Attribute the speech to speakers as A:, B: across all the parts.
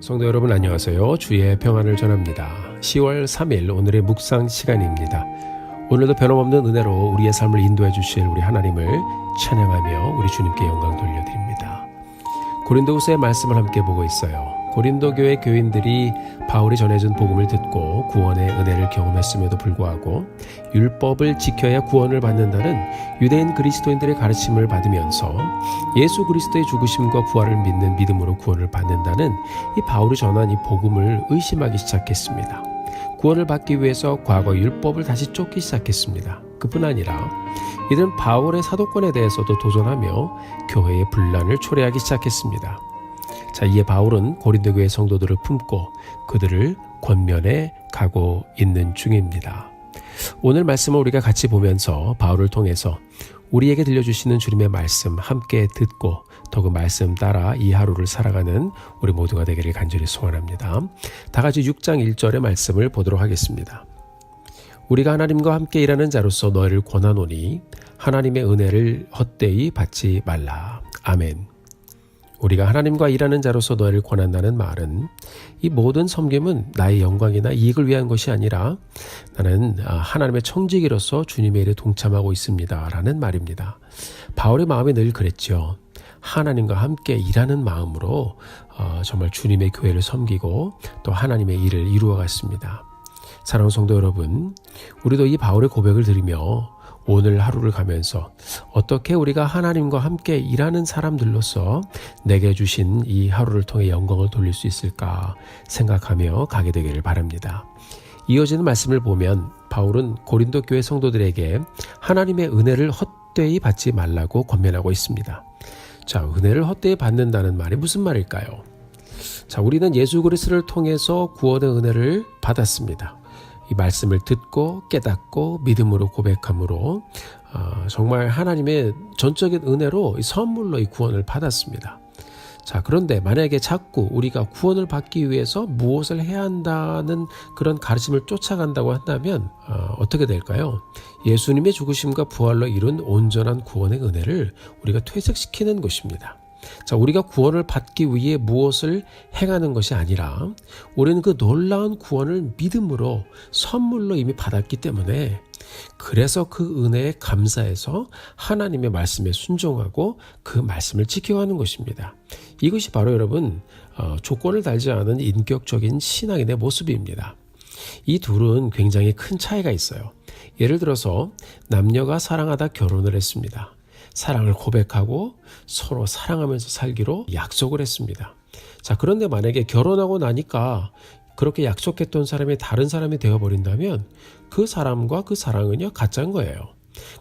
A: 성도 여러분 안녕하세요. 주의 평안을 전합니다. 10월 3일 오늘의 묵상 시간입니다. 오늘도 변함없는 은혜로 우리의 삶을 인도해 주실 우리 하나님을 찬양하며 우리 주님께 영광 돌려드립니다. 고린도후서의 말씀을 함께 보고 있어요. 고린도 교회 교인들이 바울이 전해준 복음을 듣고 구원의 은혜를 경험했음에도 불구하고 율법을 지켜야 구원을 받는다는 유대인 그리스도인들의 가르침을 받으면서 예수 그리스도의 죽으심과 부활을 믿는 믿음으로 구원을 받는다는 이 바울이 전한 이 복음을 의심하기 시작했습니다. 구원을 받기 위해서 과거 율법을 다시 쫓기 시작했습니다. 그뿐 아니라 이들은 바울의 사도권에 대해서도 도전하며 교회의 분란을 초래하기 시작했습니다. 이에 바울은 고린도 교회 성도들을 품고 그들을 권면해 가고 있는 중입니다. 오늘 말씀을 우리가 같이 보면서 바울을 통해서 우리에게 들려주시는 주님의 말씀 함께 듣고 더 그 말씀 따라 이 하루를 살아가는 우리 모두가 되기를 간절히 소원합니다. 다 같이 6장 1절의 말씀을 보도록 하겠습니다. 우리가 하나님과 함께 일하는 자로서 너희를 권하노니 하나님의 은혜를 헛되이 받지 말라. 아멘. 우리가 하나님과 일하는 자로서 너희를 권한다는 말은 이 모든 섬김은 나의 영광이나 이익을 위한 것이 아니라 나는 하나님의 청지기로서 주님의 일에 동참하고 있습니다 라는 말입니다. 바울의 마음이 늘 그랬죠. 하나님과 함께 일하는 마음으로 정말 주님의 교회를 섬기고 또 하나님의 일을 이루어갔습니다. 사랑하는 성도 여러분, 우리도 이 바울의 고백을 들으며 오늘 하루를 가면서 어떻게 우리가 하나님과 함께 일하는 사람들로서 내게 주신 이 하루를 통해 영광을 돌릴 수 있을까 생각하며 가게 되기를 바랍니다. 이어지는 말씀을 보면 바울은 고린도 교회 성도들에게 하나님의 은혜를 헛되이 받지 말라고 권면하고 있습니다. 은혜를 헛되이 받는다는 말이 무슨 말일까요? 우리는 예수 그리스도를 통해서 구원의 은혜를 받았습니다. 이 말씀을 듣고 깨닫고 믿음으로 고백함으로 정말 하나님의 전적인 은혜로 선물로 이 구원을 받았습니다. 그런데 만약에 자꾸 우리가 구원을 받기 위해서 무엇을 해야 한다는 그런 가르침을 쫓아간다고 한다면 어떻게 될까요? 예수님의 죽으심과 부활로 이룬 온전한 구원의 은혜를 우리가 퇴색시키는 것입니다. 우리가 구원을 받기 위해 무엇을 행하는 것이 아니라 우리는 그 놀라운 구원을 믿음으로 선물로 이미 받았기 때문에 그래서 그 은혜에 감사해서 하나님의 말씀에 순종하고 그 말씀을 지켜가는 것입니다. 이것이 바로 여러분 조건을 달지 않은 인격적인 신앙인의 모습입니다. 이 둘은 굉장히 큰 차이가 있어요. 예를 들어서 남녀가 사랑하다 결혼을 했습니다. 사랑을 고백하고 서로 사랑하면서 살기로 약속을 했습니다. 그런데 만약에 결혼하고 나니까 그렇게 약속했던 사람이 다른 사람이 되어버린다면 그 사람과 그 사랑은요 가짜인 거예요.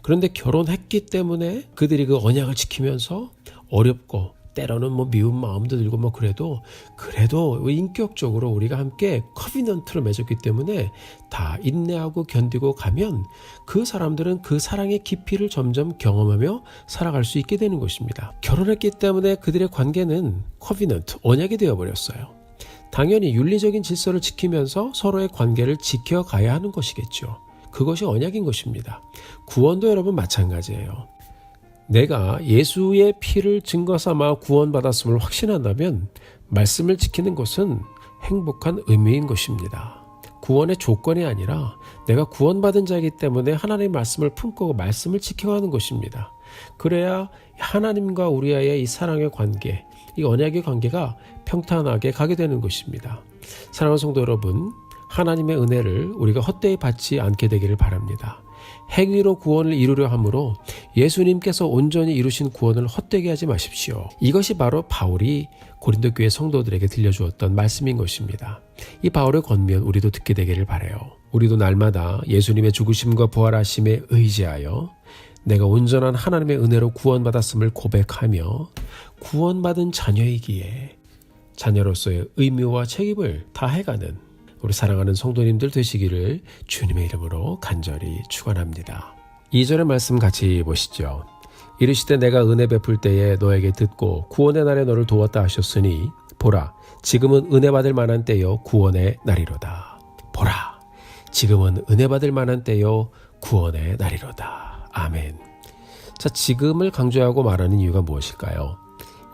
A: 그런데 결혼했기 때문에 그들이 그 언약을 지키면서 어렵고 때로는 미운 마음도 들고 그래도 인격적으로 우리가 함께 커비넌트를 맺었기 때문에 다 인내하고 견디고 가면 그 사람들은 그 사랑의 깊이를 점점 경험하며 살아갈 수 있게 되는 것입니다. 결혼했기 때문에 그들의 관계는 커비넌트, 언약이 되어버렸어요. 당연히 윤리적인 질서를 지키면서 서로의 관계를 지켜가야 하는 것이겠죠. 그것이 언약인 것입니다. 구원도 여러분 마찬가지예요. 내가 예수의 피를 증거 삼아 구원받았음을 확신한다면 말씀을 지키는 것은 행복한 의미인 것입니다. 구원의 조건이 아니라 내가 구원받은 자이기 때문에 하나님의 말씀을 품고 말씀을 지켜가는 것입니다. 그래야 하나님과 우리와의 이 사랑의 관계, 이 언약의 관계가 평탄하게 가게 되는 것입니다. 사랑하는 성도 여러분, 하나님의 은혜를 우리가 헛되이 받지 않게 되기를 바랍니다. 행위로 구원을 이루려 함으로 예수님께서 온전히 이루신 구원을 헛되게 하지 마십시오. 이것이 바로 바울이 고린도 교회 성도들에게 들려주었던 말씀인 것입니다. 이 바울의 권면 우리도 듣게 되기를 바라요. 우리도 날마다 예수님의 죽으심과 부활하심에 의지하여 내가 온전한 하나님의 은혜로 구원받았음을 고백하며 구원받은 자녀이기에 자녀로서의 의무와 책임을 다해가는 우리 사랑하는 성도님들 되시기를 주님의 이름으로 간절히 축원합니다. 2절의 말씀 같이 보시죠. 이르시되 내가 은혜 베풀 때에 너에게 듣고 구원의 날에 너를 도왔다 하셨으니 보라 지금은 은혜 받을 만한 때요 구원의 날이로다. 보라 지금은 은혜 받을 만한 때요 구원의 날이로다. 아멘. 지금을 강조하고 말하는 이유가 무엇일까요?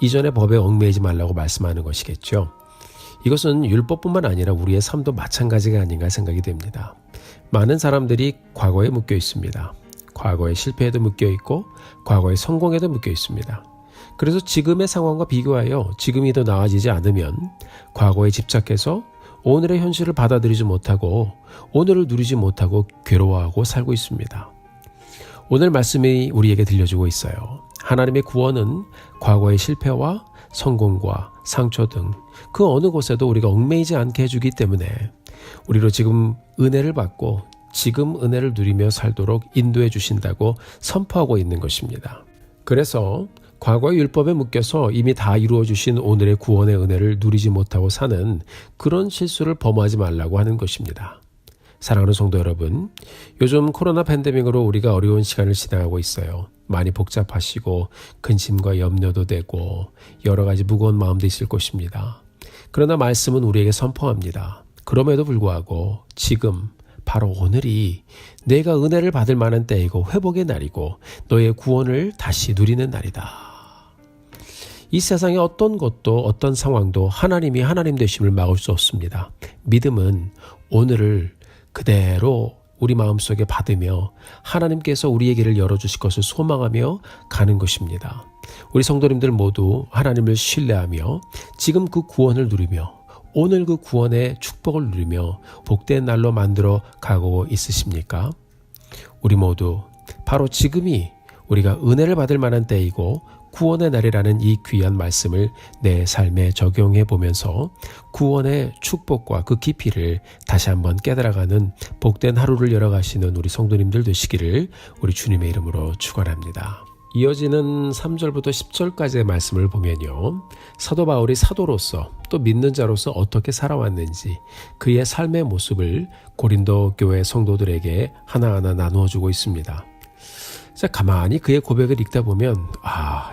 A: 이전의 법에 얽매이지 말라고 말씀하는 것이겠죠. 이것은 율법뿐만 아니라 우리의 삶도 마찬가지가 아닌가 생각이 됩니다. 많은 사람들이 과거에 묶여 있습니다. 과거의 실패에도 묶여 있고 과거의 성공에도 묶여 있습니다. 그래서 지금의 상황과 비교하여 지금이 더 나아지지 않으면 과거에 집착해서 오늘의 현실을 받아들이지 못하고 오늘을 누리지 못하고 괴로워하고 살고 있습니다. 오늘 말씀이 우리에게 들려주고 있어요. 하나님의 구원은 과거의 실패와 성공과 상처 등 그 어느 곳에도 우리가 얽매이지 않게 해주기 때문에 우리로 지금 은혜를 받고 지금 은혜를 누리며 살도록 인도해 주신다고 선포하고 있는 것입니다. 그래서 과거의 율법에 묶여서 이미 다 이루어 주신 오늘의 구원의 은혜를 누리지 못하고 사는 그런 실수를 범하지 말라고 하는 것입니다. 사랑하는 성도 여러분, 요즘 코로나 팬데믹으로 우리가 어려운 시간을 지나가고 있어요. 많이 복잡하시고 근심과 염려도 되고 여러 가지 무거운 마음도 있을 것입니다. 그러나 말씀은 우리에게 선포합니다. 그럼에도 불구하고 지금 바로 오늘이 내가 은혜를 받을 만한 때이고 회복의 날이고 너의 구원을 다시 누리는 날이다. 이 세상의 어떤 것도 어떤 상황도 하나님이 하나님 되심을 막을 수 없습니다. 믿음은 오늘을 그대로 우리 마음속에 받으며 하나님께서 우리의 길을 열어주실 것을 소망하며 가는 것입니다. 우리 성도님들 모두 하나님을 신뢰하며 지금 그 구원을 누리며 오늘 그 구원의 축복을 누리며 복된 날로 만들어 가고 있으십니까? 우리 모두 바로 지금이 우리가 은혜를 받을 만한 때이고 구원의 날이라는 이 귀한 말씀을 내 삶에 적용해 보면서 구원의 축복과 그 깊이를 다시 한번 깨달아가는 복된 하루를 열어가시는 우리 성도님들 되시기를 우리 주님의 이름으로 축원합니다. 이어지는 3절부터 10절까지의 말씀을 보면요. 사도 바울이 사도로서 또 믿는 자로서 어떻게 살아왔는지 그의 삶의 모습을 고린도 교회 성도들에게 하나하나 나누어 주고 있습니다. 자, 가만히 그의 고백을 읽다 보면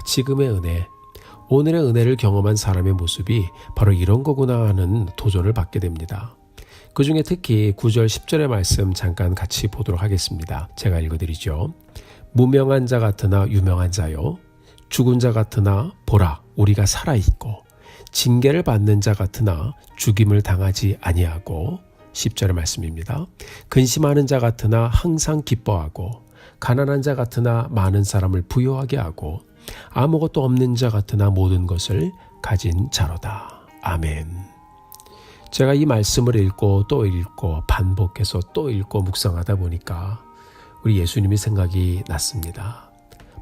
A: 지금의 은혜, 오늘의 은혜를 경험한 사람의 모습이 바로 이런 거구나 하는 도전을 받게 됩니다. 그 중에 특히 9절 10절의 말씀 잠깐 같이 보도록 하겠습니다. 제가 읽어드리죠. 무명한 자 같으나 유명한 자요, 죽은 자 같으나 보라 우리가 살아있고, 징계를 받는 자 같으나 죽임을 당하지 아니하고, 10절의 말씀입니다. 근심하는 자 같으나 항상 기뻐하고, 가난한 자 같으나 많은 사람을 부유하게 하고, 아무것도 없는 자 같으나 모든 것을 가진 자로다. 아멘. 제가 이 말씀을 읽고 또 읽고 반복해서 또 읽고 묵상하다 보니까 우리 예수님이 생각이 났습니다.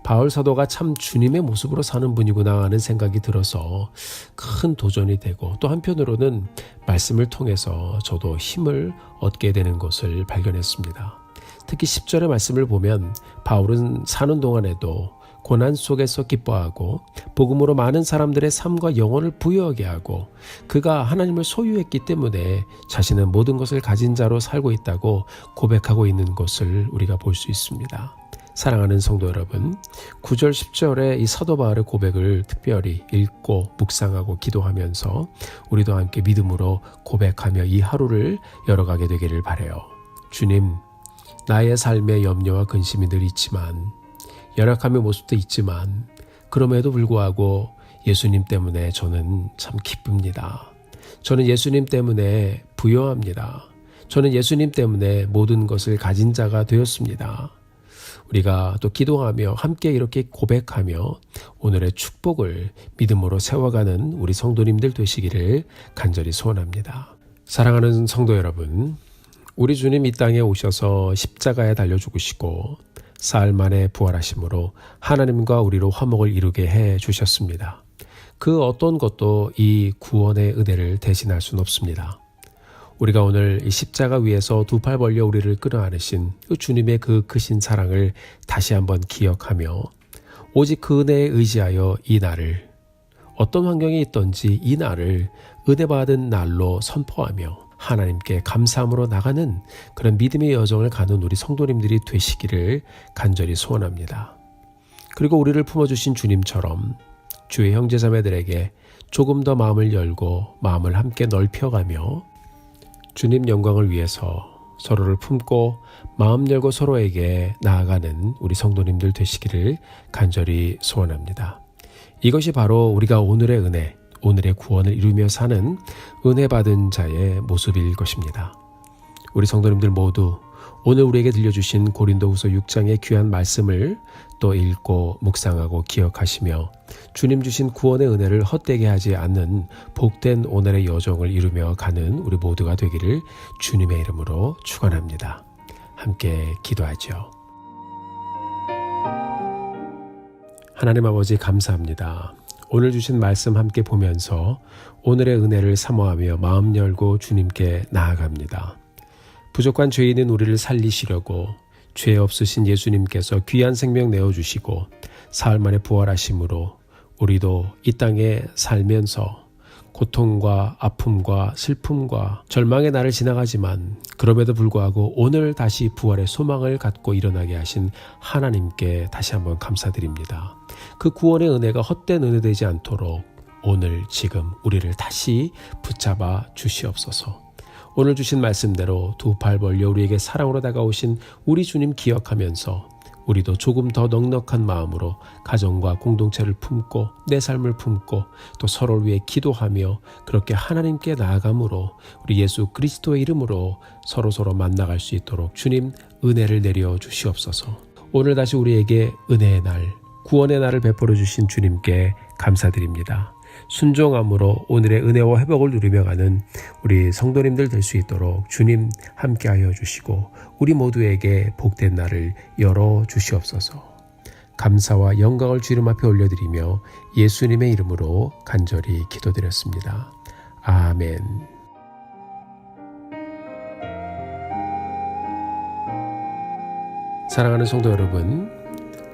A: 바울 사도가 참 주님의 모습으로 사는 분이구나 하는 생각이 들어서 큰 도전이 되고, 또 한편으로는 말씀을 통해서 저도 힘을 얻게 되는 것을 발견했습니다. 특히 10절의 말씀을 보면 바울은 사는 동안에도 고난 속에서 기뻐하고 복음으로 많은 사람들의 삶과 영혼을 부유하게 하고, 그가 하나님을 소유했기 때문에 자신은 모든 것을 가진 자로 살고 있다고 고백하고 있는 것을 우리가 볼 수 있습니다. 사랑하는 성도 여러분, 9절 10절의 이 사도 바울의 고백을 특별히 읽고 묵상하고 기도하면서 우리도 함께 믿음으로 고백하며 이 하루를 열어가게 되기를 바라요. 주님, 나의 삶에 염려와 근심이 늘 있지만, 연약함의 모습도 있지만, 그럼에도 불구하고 예수님 때문에 저는 참 기쁩니다. 저는 예수님 때문에 부유합니다. 저는 예수님 때문에 모든 것을 가진 자가 되었습니다. 우리가 또 기도하며 함께 이렇게 고백하며 오늘의 축복을 믿음으로 세워가는 우리 성도님들 되시기를 간절히 소원합니다. 사랑하는 성도 여러분, 우리 주님 이 땅에 오셔서 십자가에 달려 죽으시고 사흘 만에 부활하심으로 하나님과 우리로 화목을 이루게 해 주셨습니다. 그 어떤 것도 이 구원의 은혜를 대신할 수는 없습니다. 우리가 오늘 이 십자가 위에서 두 팔 벌려 우리를 끌어안으신 그 주님의 그 크신 사랑을 다시 한번 기억하며 오직 그 은혜에 의지하여 이 날을, 어떤 환경에 있든지 이 날을 은혜 받은 날로 선포하며 하나님께 감사함으로 나가는 그런 믿음의 여정을 가는 우리 성도님들이 되시기를 간절히 소원합니다. 그리고 우리를 품어주신 주님처럼 주의 형제자매들에게 조금 더 마음을 열고 마음을 함께 넓혀가며 주님 영광을 위해서 서로를 품고 마음 열고 서로에게 나아가는 우리 성도님들 되시기를 간절히 소원합니다. 이것이 바로 우리가 오늘의 은혜, 오늘의 구원을 이루며 사는 은혜 받은 자의 모습일 것입니다. 우리 성도님들 모두 오늘 우리에게 들려주신 고린도후서 6장의 귀한 말씀을 또 읽고 묵상하고 기억하시며 주님 주신 구원의 은혜를 헛되게 하지 않는 복된 오늘의 여정을 이루며 가는 우리 모두가 되기를 주님의 이름으로 축원합니다. 함께 기도하죠. 하나님 아버지 감사합니다. 오늘 주신 말씀 함께 보면서 오늘의 은혜를 사모하며 마음 열고 주님께 나아갑니다. 부족한 죄인인 우리를 살리시려고 죄 없으신 예수님께서 귀한 생명 내어주시고 사흘 만에 부활하심으로 우리도 이 땅에 살면서 고통과 아픔과 슬픔과 절망의 날을 지나가지만 그럼에도 불구하고 오늘 다시 부활의 소망을 갖고 일어나게 하신 하나님께 다시 한번 감사드립니다. 그 구원의 은혜가 헛된 은혜 되지 않도록 오늘 지금 우리를 다시 붙잡아 주시옵소서. 오늘 주신 말씀대로 두 팔 벌려 우리에게 사랑으로 다가오신 우리 주님 기억하면서 우리도 조금 더 넉넉한 마음으로 가정과 공동체를 품고 내 삶을 품고 또 서로를 위해 기도하며 그렇게 하나님께 나아감으로 우리 예수 그리스도의 이름으로 서로 만나갈 수 있도록 주님 은혜를 내려 주시옵소서. 오늘 다시 우리에게 은혜의 날, 구원의 날을 베풀어 주신 주님께 감사드립니다. 순종함으로 오늘의 은혜와 회복을 누리며 가는 우리 성도님들 될 수 있도록 주님 함께하여 주시고 우리 모두에게 복된 날을 열어 주시옵소서. 감사와 영광을 주님 앞에 올려드리며 예수님의 이름으로 간절히 기도드렸습니다. 아멘. 사랑하는 성도 여러분,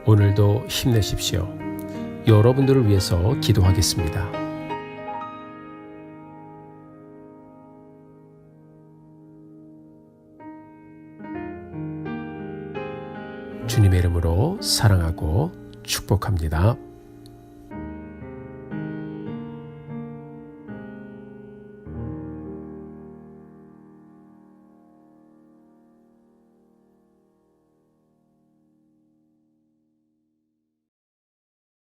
A: 오늘도 힘내십시오. 여러분들을 위해서 기도하겠습니다. 주님의 이름으로 사랑하고 축복합니다.